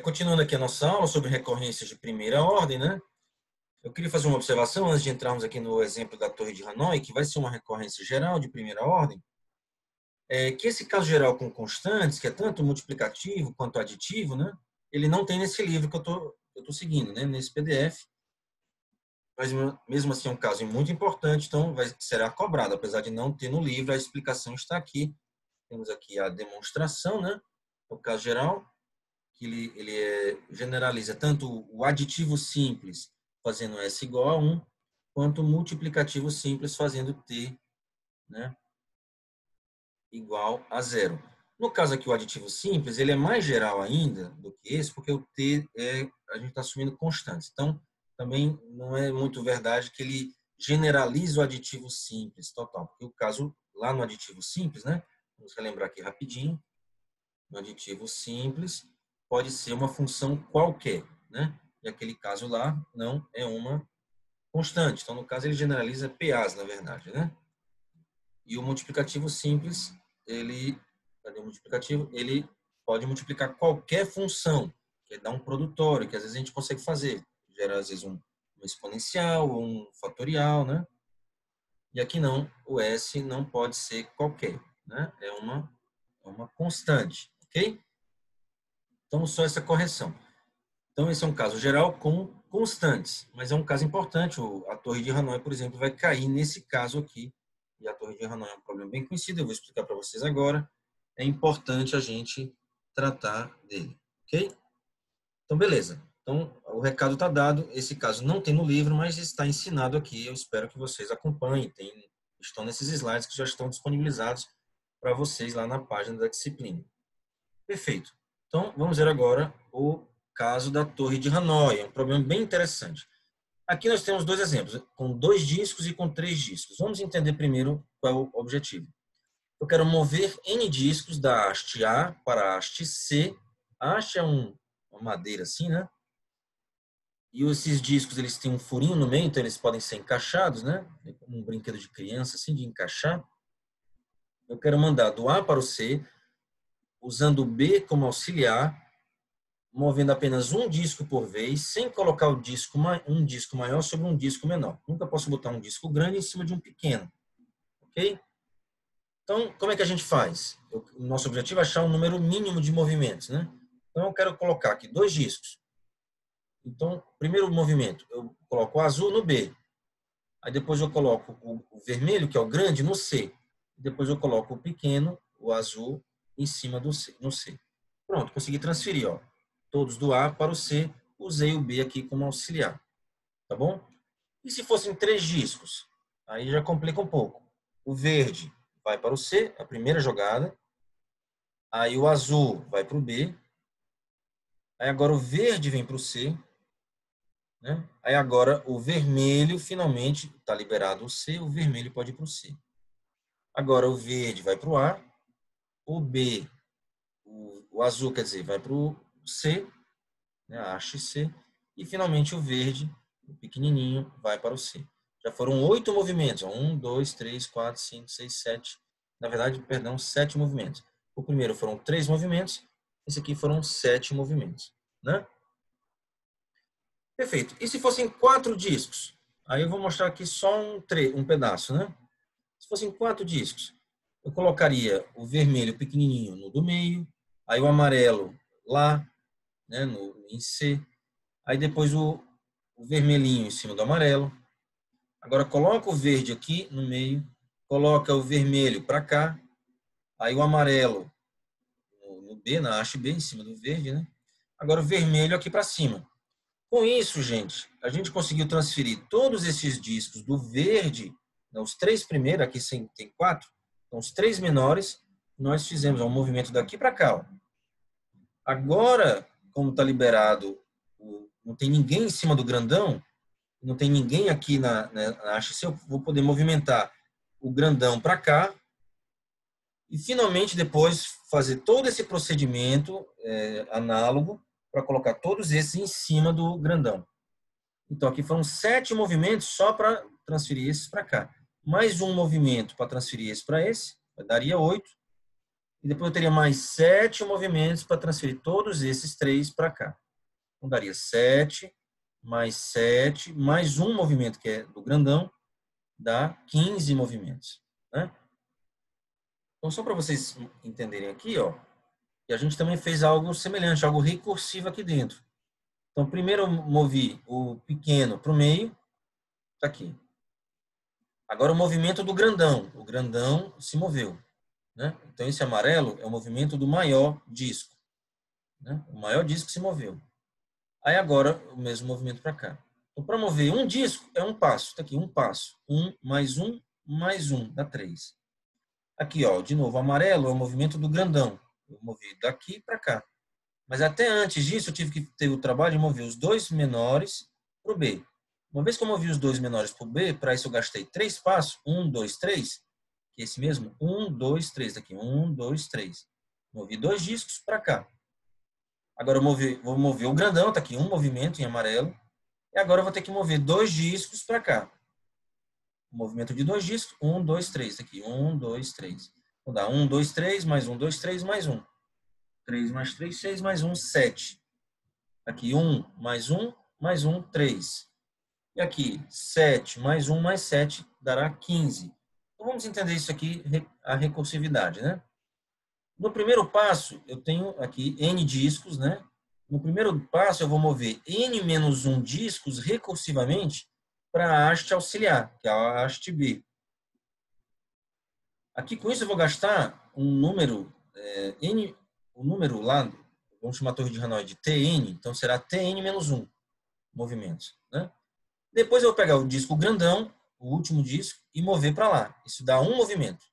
Continuando aqui a nossa aula sobre recorrências de primeira ordem, né? Eu queria fazer uma observação antes de entrarmos aqui no exemplo da Torre de Hanoi, que vai ser uma recorrência geral de primeira ordem, que esse caso geral com constantes, que é tanto multiplicativo quanto aditivo, né? Ele não tem nesse livro que eu tô seguindo, né? Nesse PDF. Mas mesmo assim é um caso muito importante, então será cobrado, apesar de não ter no livro, a explicação está aqui. Temos aqui a demonstração, né? O caso geral, que ele generaliza tanto o aditivo simples fazendo S igual a 1, quanto o multiplicativo simples fazendo T, né, igual a 0. No caso aqui, o aditivo simples, ele é mais geral ainda do que esse, porque o T a gente está assumindo constantes. Então, também não é muito verdade que ele generaliza o aditivo simples total, porque o caso lá no aditivo simples, né, vamos relembrar aqui rapidinho, no aditivo simples, pode ser uma função qualquer, né? E aquele caso lá não é uma constante. Então, no caso, ele generaliza PAs, na verdade, né? E o multiplicativo simples, cadê o multiplicativo? Ele pode multiplicar qualquer função, que é dar um produtório, que às vezes a gente consegue fazer. Gera, às vezes, um exponencial, um fatorial, né? E aqui não, o S não pode ser qualquer, né? É uma constante, ok? Então, só essa correção. Então, esse é um caso geral com constantes, mas é um caso importante. A Torre de Hanoi, por exemplo, vai cair nesse caso aqui. E a Torre de Hanoi é um problema bem conhecido, eu vou explicar para vocês agora. É importante a gente tratar dele, ok? Então, beleza. Então, o recado está dado. Esse caso não tem no livro, mas está ensinado aqui. Eu espero que vocês acompanhem. Estão nesses slides que já estão disponibilizados para vocês lá na página da disciplina. Perfeito. Então, vamos ver agora o caso da Torre de Hanoi. É um problema bem interessante. Aqui nós temos dois exemplos, com 2 discos e com 3 discos. Vamos entender primeiro qual é o objetivo. Eu quero mover N discos da haste A para a haste C. A haste é uma madeira assim, né? E esses discos, eles têm um furinho no meio, então eles podem ser encaixados, né? É como um brinquedo de criança, assim, de encaixar. Eu quero mandar do A para o C, usando o B como auxiliar, movendo apenas um disco por vez, sem colocar um disco maior sobre um disco menor. Nunca posso botar um disco grande em cima de um pequeno. Ok? Então, como é que a gente faz? O nosso objetivo é achar um número mínimo de movimentos, né? Então, eu quero colocar aqui 2 discos. Então, primeiro movimento, eu coloco o azul no B. Aí depois eu coloco o vermelho, que é o grande, no C. Depois eu coloco o pequeno, o azul, em cima do C, no C. Pronto, consegui transferir, ó. Todos do A para o C, usei o B aqui como auxiliar. Tá bom? E se fossem 3 discos? Aí já complica um pouco. O verde vai para o C, a primeira jogada. Aí o azul vai para o B. Aí agora o verde vem para o C. Né? Aí agora o vermelho, finalmente, está liberado o C, o vermelho pode ir para o C. Agora o verde vai para o A. O B, o azul, quer dizer, vai para o C, né? A haste C. E finalmente o verde, o pequenininho, vai para o C. Já foram 8 movimentos. 1, 2, 3, 4, 5, 6, 7. Na verdade, perdão, 7 movimentos. O primeiro foram 3 movimentos. Esse aqui foram 7 movimentos. Né? Perfeito. E se fossem 4 discos? Aí eu vou mostrar aqui só um pedaço. Né? Se fossem 4 discos, eu colocaria o vermelho pequenininho no do meio. Aí o amarelo lá, né, em C. Aí depois o vermelhinho em cima do amarelo. Agora coloca o verde aqui no meio, coloca o vermelho para cá, aí o amarelo no B, na haste B, em cima do verde, né? Agora o vermelho aqui para cima. Com isso, gente, a gente conseguiu transferir todos esses discos do verde, né, os 3 primeiros, aqui tem 4, então os 3 menores, nós fizemos um movimento daqui para cá. Ó. Agora, como está liberado, não tem ninguém em cima do grandão, não tem ninguém aqui na haste C, eu vou poder movimentar o grandão para cá e finalmente depois fazer todo esse procedimento análogo para colocar todos esses em cima do grandão. Então aqui foram 7 movimentos só para transferir esses para cá. Mais um movimento para transferir esse para esse, daria 8. E depois eu teria mais 7 movimentos para transferir todos esses 3 para cá. Então, daria 7, mais um movimento, que é do grandão, dá 15 movimentos. Né? Então, só para vocês entenderem aqui, ó, e a gente também fez algo semelhante, algo recursivo aqui dentro. Então, primeiro eu movi o pequeno para o meio, está aqui. Agora o movimento do grandão. O grandão se moveu. Né? Então, esse amarelo é o movimento do maior disco. Né? O maior disco se moveu. Aí agora o mesmo movimento para cá. Então, para mover um disco, é um passo. Está aqui, um passo. Mais um, dá 3. Aqui, ó, de novo, o amarelo é o movimento do grandão. Eu movi daqui para cá. Mas até antes disso, eu tive que ter o trabalho de mover os dois menores para o B. Uma vez que eu movi os dois menores para o B, para isso eu gastei 3 passos. 1, 2, 3. Que é esse mesmo. 1, 2, 3. Daqui, 1, 2, 3. Movi 2 discos para cá. Agora eu vou mover o grandão, está aqui, um movimento em amarelo. E agora eu vou ter que mover 2 discos para cá. O movimento de 2 discos. 1, 2, 3. Aqui, 1, 2, 3. Vou dar 1, 2, 3, mais 1, 2, 3, mais 1. 3 mais 3, 6, mais 1, 7. Aqui, 1 mais 1, 3. E aqui, 7 mais 7 dará 15. Então, vamos entender isso aqui, a recursividade, né? No primeiro passo, eu tenho aqui N discos, né? No primeiro passo, eu vou mover N menos 1 discos recursivamente para a haste auxiliar, que é a haste B. Aqui, com isso, eu vou gastar um número, N, o número lá, vamos chamar a torre de Hanoi de Tn, então será Tn menos 1 movimentos, né? Depois eu vou pegar o disco grandão, o último disco, e mover para lá. Isso dá um movimento,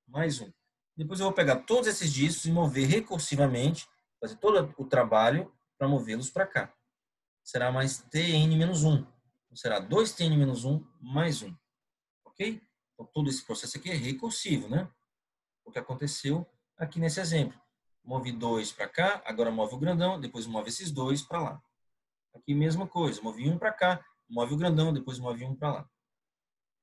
mais um. Depois eu vou pegar todos esses discos e mover recursivamente, fazer todo o trabalho para movê-los para cá. Será mais Tn menos 1. Então, será 2Tn menos 1 mais 1. Ok? Então, todo esse processo aqui é recursivo, né? O que aconteceu aqui nesse exemplo. Move 2 para cá, agora move o grandão, depois move esses 2 para lá. Aqui mesma coisa, move 1 para cá, move o grandão, depois move 1 para lá.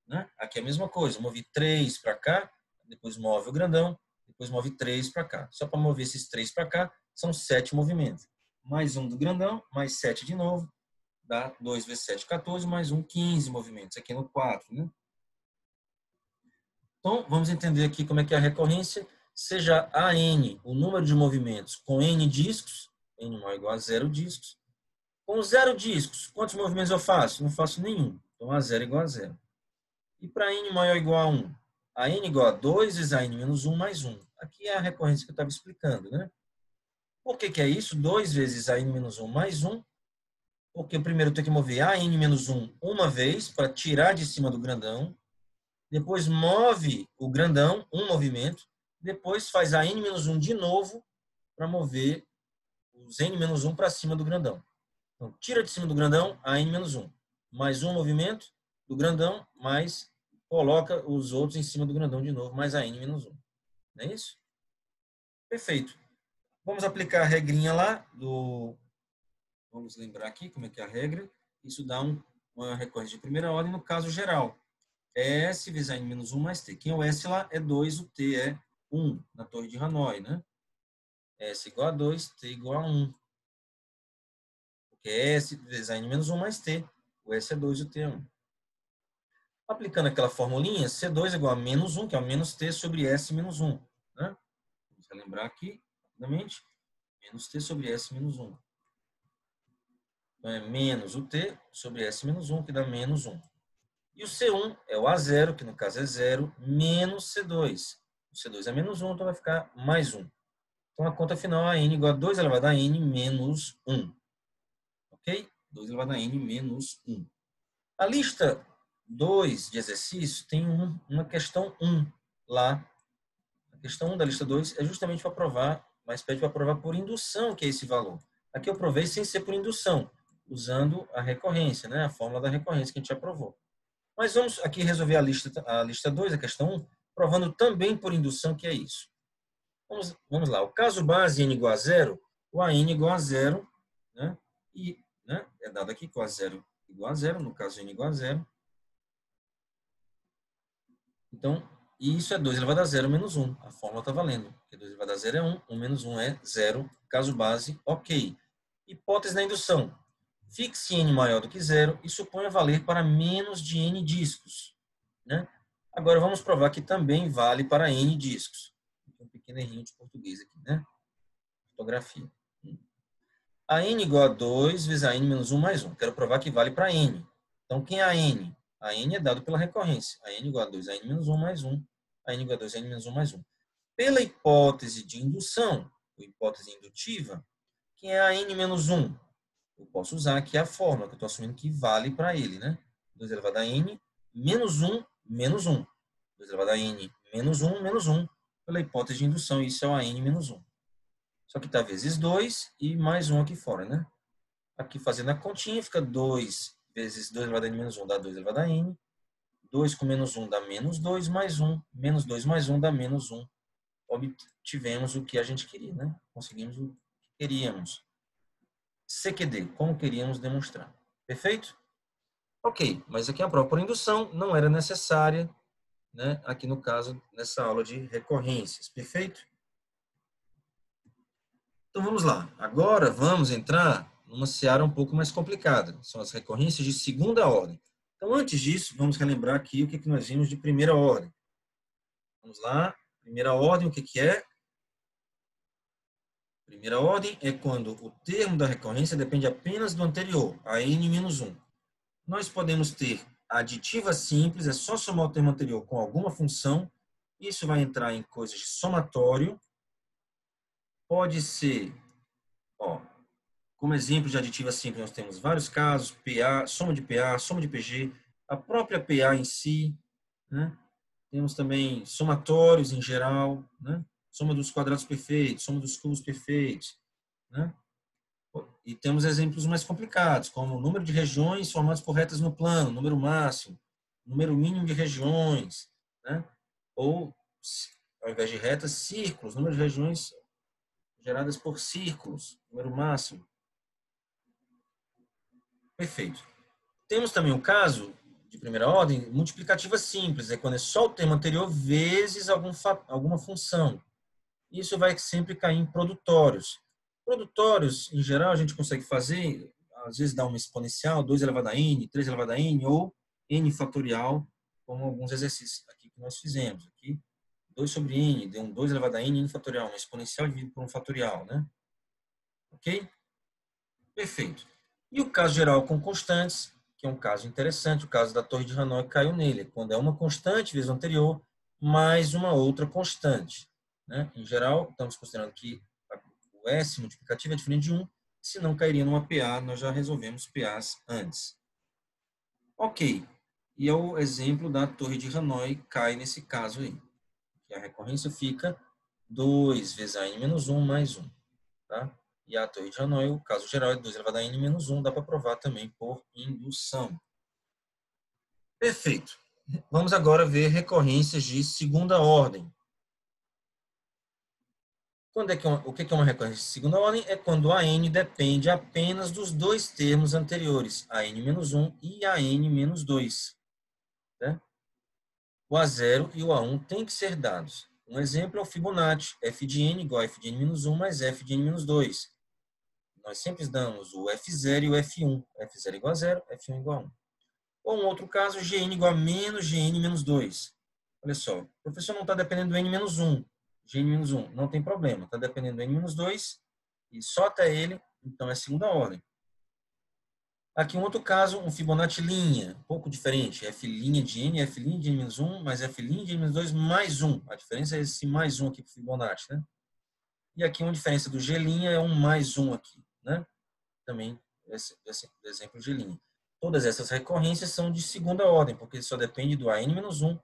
Né? Aqui é a mesma coisa, move 3 para cá, depois move o grandão, depois move 3 para cá. Só para mover esses 3 para cá, são 7 movimentos. Mais um do grandão, mais 7 de novo, dá 2 vezes 7, 14, mais um, 15 movimentos. Aqui no 4, né? Então, vamos entender aqui como é que é a recorrência. Seja a N, o número de movimentos, com N discos, N maior ou igual a 0 discos. Com 0 discos, quantos movimentos eu faço? Não faço nenhum. Então, A0 igual a 0. E para N maior ou igual a 1? A N igual a 2 vezes a N menos 1 mais 1. Aqui é a recorrência que eu estava explicando, né? Por que que é isso? 2 vezes a N menos 1 mais 1. Porque eu primeiro tenho que mover a N menos 1 uma vez para tirar de cima do grandão. Depois move o grandão, um movimento. Depois faz a N menos 1 de novo para mover os N menos 1 para cima do grandão. Então, tira de cima do grandão a N menos 1. Mais um movimento do grandão, mais coloca os outros em cima do grandão de novo, mais a N menos 1. Não é isso? Perfeito. Vamos aplicar a regrinha lá do... Vamos lembrar aqui como é que é a regra. Isso dá uma recorrência de primeira ordem no caso geral. É S vezes a N menos 1 mais T. Quem é o S lá é 2, o T é 1, na torre de Hanoi, né? S igual a 2, T igual a 1. Porque é S vezes a N menos 1 mais T. O S é 2 e o T é 1. Aplicando aquela formulinha, C2 é igual a menos 1, que é o menos T sobre S menos 1. Né? Vamos relembrar aqui, rapidamente. Menos T sobre S menos 1. Então, é menos o T sobre S menos 1, que dá menos 1. E o C1 é o A0, que no caso é 0, menos C2. O C2 é menos 1, então vai ficar mais 1. Então, a conta final, a N igual a 2 elevado a N menos 1. Ok? 2 elevado a N menos 1. A lista 2 de exercício tem uma questão 1 lá. A questão 1 da lista 2 é justamente para provar, mas pede para provar por indução, que é esse valor. Aqui eu provei sem ser por indução, usando a recorrência, né? A fórmula da recorrência que a gente já provou. Mas vamos aqui resolver a lista 2, a questão 1, provando também por indução, que é isso. Vamos lá. O caso base n igual a 0, o AN igual a 0, né? E né, é dado aqui que o A0 igual a 0, no caso n igual a 0. Então, E isso é 2 elevado a 0 menos 1. A fórmula está valendo. Porque 2 elevado a 0 é 1, 1 menos 1 é 0. Caso base, ok. Hipótese da indução. Fixe n maior do que 0 e suponha valer para menos de n discos. Né? Agora vamos provar que também vale para n discos. Um pequeno errinho de português aqui, né? Fotografia. A n igual a 2 vezes a n menos 1 mais 1. Quero provar que vale para n. Então, quem é a n? A n é dado pela recorrência. A n igual a 2 a n menos 1 mais 1. A n igual a 2 a n menos 1 mais 1. Pela hipótese de indução, ou hipótese indutiva, quem é a n menos 1? Eu posso usar aqui a fórmula, que eu estou assumindo que vale para ele, né? 2 elevado a n menos 1 menos 1. 2 elevado a n menos 1 menos 1. Pela hipótese de indução, isso é o a n menos 1. Só que está vezes 2 e mais 1 aqui fora, né? Aqui fazendo a continha, fica 2 vezes 2 elevado a n menos 1 dá 2 elevado a n. 2 com menos 1 dá menos 2 mais 1. Menos 2 mais 1 dá menos 1. Obtivemos o que a gente queria, né? Conseguimos o que queríamos. CQD, como queríamos demonstrar. Perfeito? Ok, mas aqui a prova por indução não era necessária, né? Aqui no caso, nessa aula de recorrências. Perfeito? Então vamos lá. Agora vamos entrar numa seara um pouco mais complicada. São as recorrências de segunda ordem. Então antes disso, vamos relembrar aqui o que nós vimos de primeira ordem. Vamos lá. Primeira ordem, o que é? Primeira ordem é quando o termo da recorrência depende apenas do anterior, a n menos 1. Nós podemos ter aditiva simples, é só somar o termo anterior com alguma função. Isso vai entrar em coisas de somatório. Pode ser, ó, como exemplo de aditiva simples, nós temos vários casos, PA, soma de PG, a própria PA em si, né? Temos também somatórios em geral, né? Soma dos quadrados perfeitos, soma dos cubos perfeitos, né? E temos exemplos mais complicados, como o número de regiões formadas por retas no plano, número máximo, número mínimo de regiões, né? Ou, ao invés de retas, círculos, número de regiões geradas por círculos, número máximo. Perfeito. Temos também o caso, de primeira ordem, multiplicativa simples, é quando é só o termo anterior vezes alguma função. Isso vai sempre cair em produtórios. Produtórios, em geral, a gente consegue fazer, às vezes dá uma exponencial, 2 elevado a n, 3 elevado a n, ou n fatorial, como alguns exercícios aqui que nós fizemos. Aqui, 2 sobre n, deu um 2 elevado a n, n fatorial, uma exponencial dividido por um fatorial, né? Ok? Perfeito. E o caso geral com constantes, que é um caso interessante, o caso da torre de Hanoi caiu nele, quando é uma constante vezes o anterior, mais uma outra constante. Né? Em geral, estamos considerando que o S multiplicativo é diferente de 1, se não cairia numa PA, nós já resolvemos PAs antes. Ok. E é o exemplo da torre de Hanoi, cai nesse caso aí. Que a recorrência fica 2 vezes a n menos 1 mais 1. Tá? E a torre de Hanoi, o caso geral é 2 elevado a n menos 1, dá para provar também por indução. Perfeito. Vamos agora ver recorrências de segunda ordem. O que é uma recorrência de segunda ordem? É quando a n depende apenas dos dois termos anteriores, a n menos 1 e a n menos 2. Né? O A0 e o A1 têm que ser dados. Um exemplo é o Fibonacci, f de n igual a f de n menos 1 mais f de n menos 2. Nós sempre damos o F0 e o F1. F0 igual a 0, F1 igual a 1. Ou um outro caso, Gn igual a menos Gn menos 2. Olha só, o professor não está dependendo do N menos 1. Gn menos 1, não tem problema. Está dependendo do N menos 2 e só até ele, então é segunda ordem. Aqui um outro caso, um Fibonacci linha, um pouco diferente. F' de N, F' de N menos 1, mais F' de N menos 2 mais 1. A diferença é esse mais 1 aqui para o Fibonacci, né? E aqui uma diferença do G' é um mais 1 aqui, né? Também esse exemplo de linha. Todas essas recorrências são de segunda ordem, porque só depende do AN-1,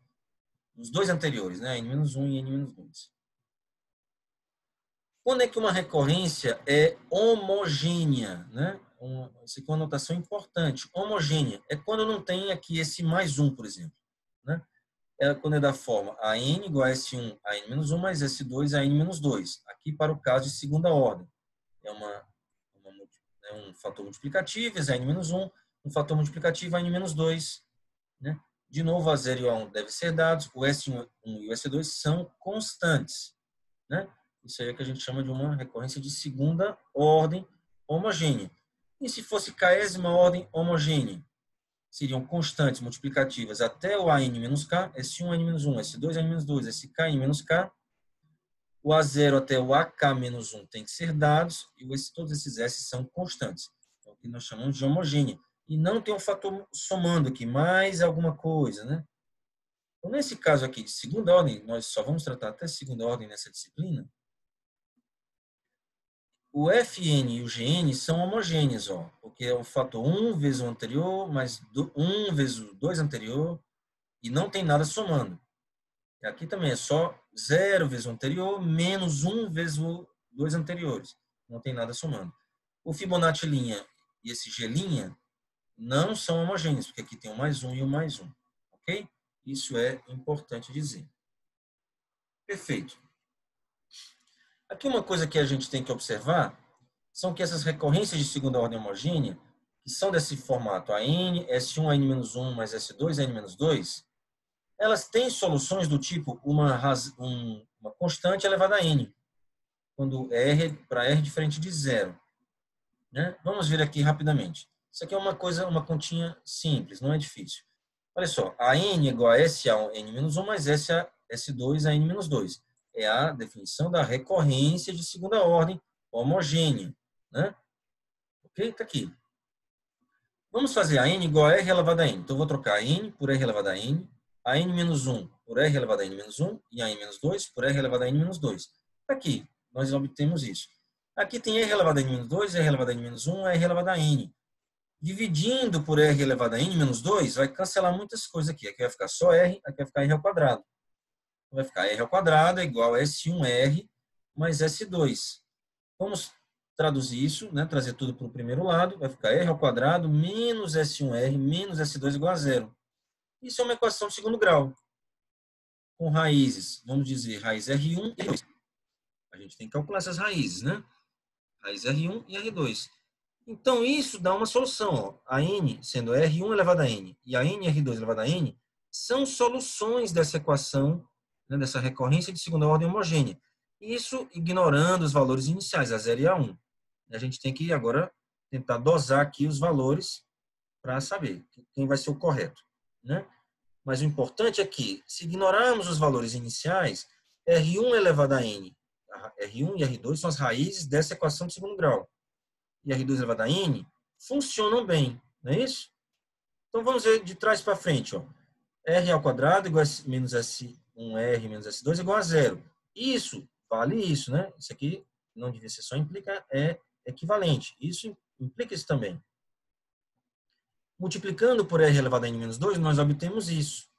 dos dois anteriores, né? AN-1 e AN-2. Quando é que uma recorrência é homogênea, né? Isso aqui é uma notação importante. Homogênea é quando não tem aqui esse mais 1, por exemplo, né? É quando é da forma AN igual a S1, AN-1 mais S2, AN-2. Aqui para o caso de segunda ordem. É um fator multiplicativo, vezes n menos 1, um fator multiplicativo, n menos 2. Né? De novo, o A0 e o A1 devem ser dados, o S1 e o S2 são constantes, né? Isso aí é que a gente chama de uma recorrência de segunda ordem homogênea. E se fosse késima ordem homogênea? Seriam constantes multiplicativas até o AN menos K, S1, N menos 1, S2, N menos 2, SK, N menos K. O A0 até o AK menos 1 tem que ser dados, e todos esses S são constantes. É o que nós chamamos de homogênea. E não tem um fator somando aqui, mais alguma coisa, né? Então, nesse caso aqui de segunda ordem, nós só vamos tratar até segunda ordem nessa disciplina. O Fn e o Gn são homogêneos, ó, porque é o fator 1 vezes o anterior, mais 1 vezes o 2 anterior, e não tem nada somando. E aqui também é só 0 vezes o anterior, menos 1 vezes o 2 anteriores. Não tem nada somando. O Fibonacci linha e esse G linha não são homogêneos, porque aqui tem o mais 1 e o mais 1. Ok? Isso é importante dizer. Perfeito. Aqui uma coisa que a gente tem que observar são que essas recorrências de segunda ordem homogênea, que são desse formato AN, S1, N-1 mais S2, N-2, elas têm soluções do tipo uma constante elevada a N, quando R para R diferente de zero. Né? Vamos ver aqui rapidamente. Isso aqui é uma continha simples, não é difícil. Olha só, a N é igual a S a N-1 mais S a S2 a N-2. É a definição da recorrência de segunda ordem homogênea. Né? Ok? Está aqui. Vamos fazer a N igual a R elevado a N. Então, eu vou trocar a N por R elevado a N, a N-1 por R elevado a N-1 e a N-2 por R elevado a N-2. Está aqui. Nós obtemos isso. Aqui tem R elevado a N-2, R elevado a N-1, R elevado a N. Dividindo por R elevado a N-2, vai cancelar muitas coisas aqui. Aqui vai ficar só R, aqui vai ficar R ao quadrado. Vai ficar R ao quadrado é igual a S1R mais S2. Vamos traduzir isso, né? Trazer tudo para o primeiro lado. Vai ficar R ao quadrado menos S1R menos S2 igual a zero. Isso é uma equação de segundo grau. Com raízes, vamos dizer, raiz R1 e R2. A gente tem que calcular essas raízes, né? Raiz R1 e R2. Então, isso dá uma solução. Ó. A N, sendo R1 elevado a N, e a NR2 elevado a N, são soluções dessa equação, né, dessa recorrência de segunda ordem homogênea. Isso ignorando os valores iniciais, A0 e A1. A gente tem que agora tentar dosar aqui os valores para saber quem vai ser o correto. Né? Mas o importante é que, se ignorarmos os valores iniciais, R1 elevado a N, R1 e R2 são as raízes dessa equação de segundo grau. E R2 elevado a N funcionam bem, não é isso? Então vamos ver de trás para frente. Ó. R ao quadrado igual a menos S1R menos S2 igual a zero. Isso, vale isso, né? Isso aqui não devia ser só implica, é equivalente. Isso implica isso também. Multiplicando por R elevado a N menos 2, nós obtemos isso.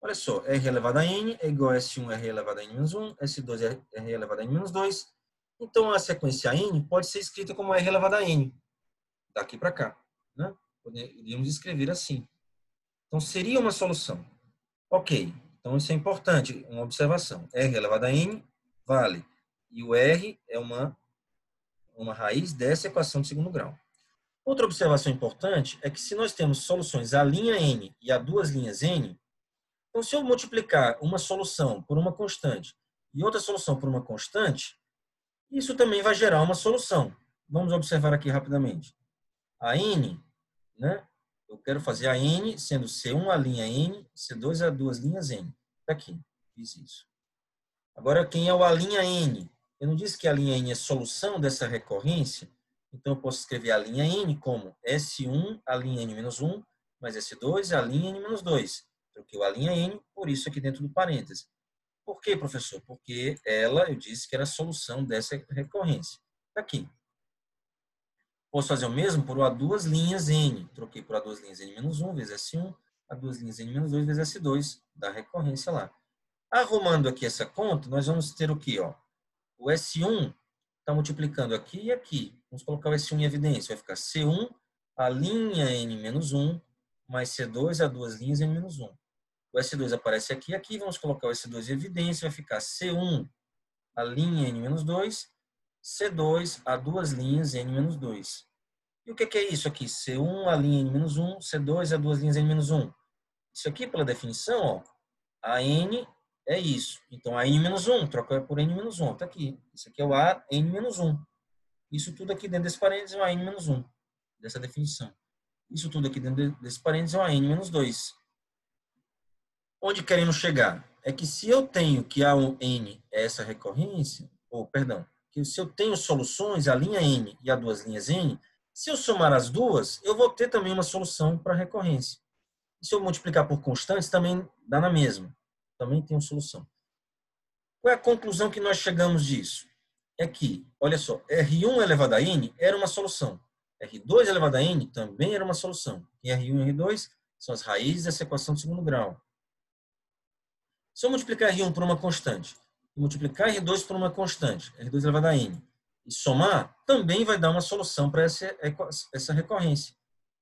Olha só, R elevado a N é igual a S1R elevado a N menos 1, S2R elevado a N menos 2. Então, a sequência N pode ser escrita como R elevado a N, daqui para cá. Né? Poderíamos escrever assim. Então, seria uma solução. Ok, então isso é importante, uma observação. R elevado a N vale. E o R é uma raiz dessa equação de segundo grau. Outra observação importante é que se nós temos soluções a linha N e a duas linhas N, então se eu multiplicar uma solução por uma constante e outra solução por uma constante, isso também vai gerar uma solução. Vamos observar aqui rapidamente. A N, né? Eu quero fazer a N sendo C1 a linha N, C2 a duas linhas N. Está aqui, fiz isso. Agora, quem é o A' N? Eu não disse que a linha N é solução dessa recorrência, então eu posso escrever a linha N como S1 a linha N menos 1, mais S2 a linha N menos 2. Troquei o A' N por isso aqui dentro do parêntese. Por quê, professor? Porque ela, eu disse que era a solução dessa recorrência. Está aqui. Posso fazer o mesmo por A duas linhas N. Troquei por A duas linhas N menos 1 vezes S1, A duas linhas N menos 2 vezes S2, da recorrência lá. Arrumando aqui essa conta, nós vamos ter o quê? Ó? O S1 está multiplicando aqui e aqui. Vamos colocar o S1 em evidência. Vai ficar C1, a linha N menos 1, mais C2, a duas linhas N menos 1. O S2 aparece aqui e aqui. Vamos colocar o S2 em evidência. Vai ficar C1, a linha N menos 2, C2 a duas linhas N menos 2. E o que é isso aqui? C1 a linha N menos 1, C2 a duas linhas N menos 1. Isso aqui, pela definição, ó, a n é isso. Então, a n-1, troca por n-1. Está aqui. Isso aqui é o a n-1. Isso tudo aqui dentro desse parênteses é o a n-1, dessa definição. Isso tudo aqui dentro desse parênteses é o a n-2. Onde queremos chegar? É que se eu tenho que a n é essa recorrência, ou, perdão, que se eu tenho soluções, a linha n e as duas linhas n, se eu somar as duas, eu vou ter também uma solução para a recorrência. E se eu multiplicar por constantes, também dá na mesma. Também tem uma solução. Qual é a conclusão que nós chegamos disso? É que, olha só, R1 elevado a n era uma solução. R2 elevado a n também era uma solução. E R1 e R2 são as raízes dessa equação de segundo grau. Se eu multiplicar R1 por uma constante, e multiplicar R2 por uma constante, R2 elevado a n, e somar, também vai dar uma solução para essa recorrência.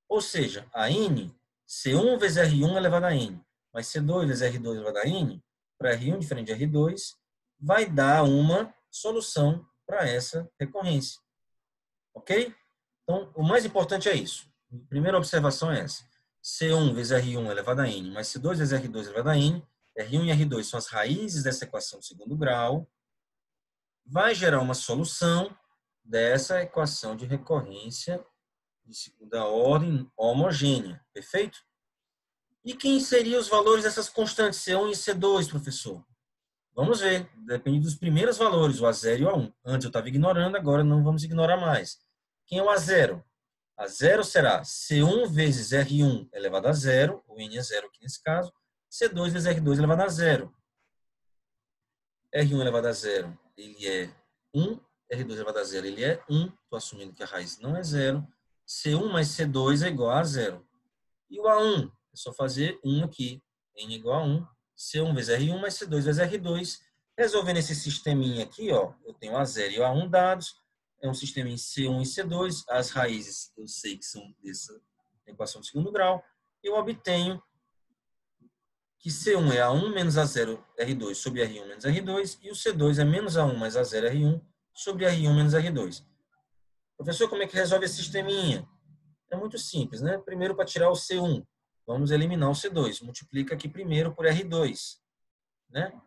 Ou seja, a n, C1 vezes R1 elevado a n, mais C2 vezes R2 elevado a n, para R1 diferente de R2, vai dar uma solução para essa recorrência. Ok? Então, o mais importante é isso. A primeira observação é essa. C1 vezes R1 elevado a n, mais C2 vezes R2 elevado a n, R1 e R2 são as raízes dessa equação de segundo grau, vai gerar uma solução dessa equação de recorrência de segunda ordem homogênea. Perfeito? E quem seriam os valores dessas constantes C1 e C2, professor? Vamos ver. Depende dos primeiros valores, o A0 e o A1. Antes eu estava ignorando, agora não vamos ignorar mais. Quem é o A0? A0 será C1 vezes R1 elevado a zero, o N é zero aqui nesse caso, C2 vezes R2 elevado a zero. R1 elevado a zero, ele é 1. R2 elevado a zero, ele é 1. Estou assumindo que a raiz não é zero. C1 mais C2 é igual a zero. E o A1, é só fazer 1 aqui. N igual a 1. C1 vezes R1 mais C2 vezes R2. Resolvendo esse sisteminha aqui, ó, eu tenho A0 e o A1 dados. É um sistema em C1 e C2. As raízes eu sei que são dessa equação de segundo grau. Eu obtenho que C1 é A1 menos A0 R2 sobre R1 menos R2 e o C2 é menos A1 mais A0 R1 sobre R1 menos R2. Professor, como é que resolve esse sisteminha? É muito simples, né? Primeiro, para tirar o C1, vamos eliminar o C2. Multiplica aqui primeiro por R2, né?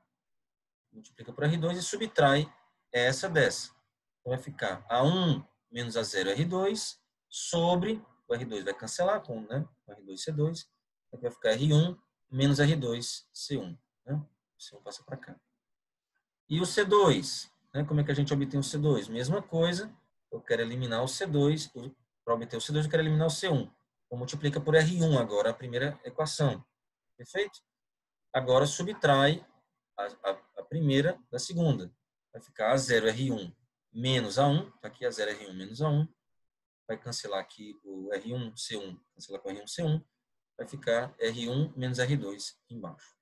Multiplica por R2 e subtrai essa dessa. Então, vai ficar A1 menos A0 R2 sobre, o R2 vai cancelar com, né? R2 C2, vai ficar R1 menos R2 C1, né? O C1 passa para cá. E o C2, né? Como é que a gente obtém o C2? Mesma coisa, eu quero eliminar o C2, para obter o C2 eu quero eliminar o C1. Então, multiplica por R1 agora, a primeira equação. Perfeito? Agora subtrai a primeira da segunda. Vai ficar A0R1 menos A1, está aqui A0R1 menos A1. Vai cancelar aqui o R1, C1, cancelar com R1, C1. Vai ficar R1 menos R2 embaixo.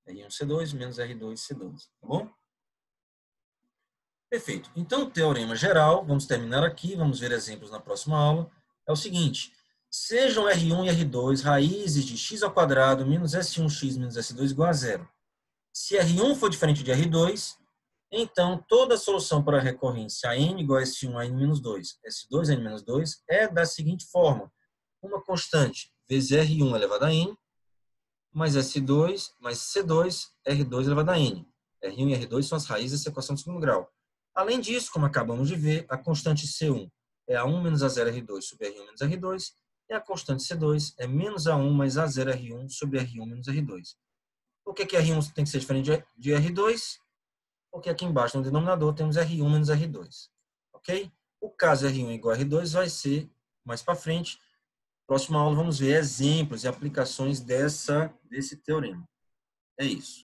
R1, C2 menos R2, C2. Tá bom? Perfeito. Então, o teorema geral, vamos terminar aqui, vamos ver exemplos na próxima aula, é o seguinte: sejam R1 e R2 raízes de x ao quadrado menos S1x menos S2 igual a zero. Se R1 for diferente de R2, então toda a solução para a recorrência n igual a S1 a n menos 2, S2 a n menos 2 é da seguinte forma: uma constante vezes R1 elevado a n, mais S2 mais C2, R2 elevado a n. R1 e R2 são as raízes dessa equação de segundo grau. Além disso, como acabamos de ver, a constante C1 é A1 menos A0 R2 sobre R1 menos R2, e a constante C2 é menos A1 mais A0 R1 sobre R1 menos R2. Por que R1 tem que ser diferente de R2? Porque aqui embaixo no denominador temos R1 menos R2. Ok? O caso R1 igual a R2 vai ser mais para frente. Próxima aula vamos ver exemplos e aplicações desse teorema. É isso.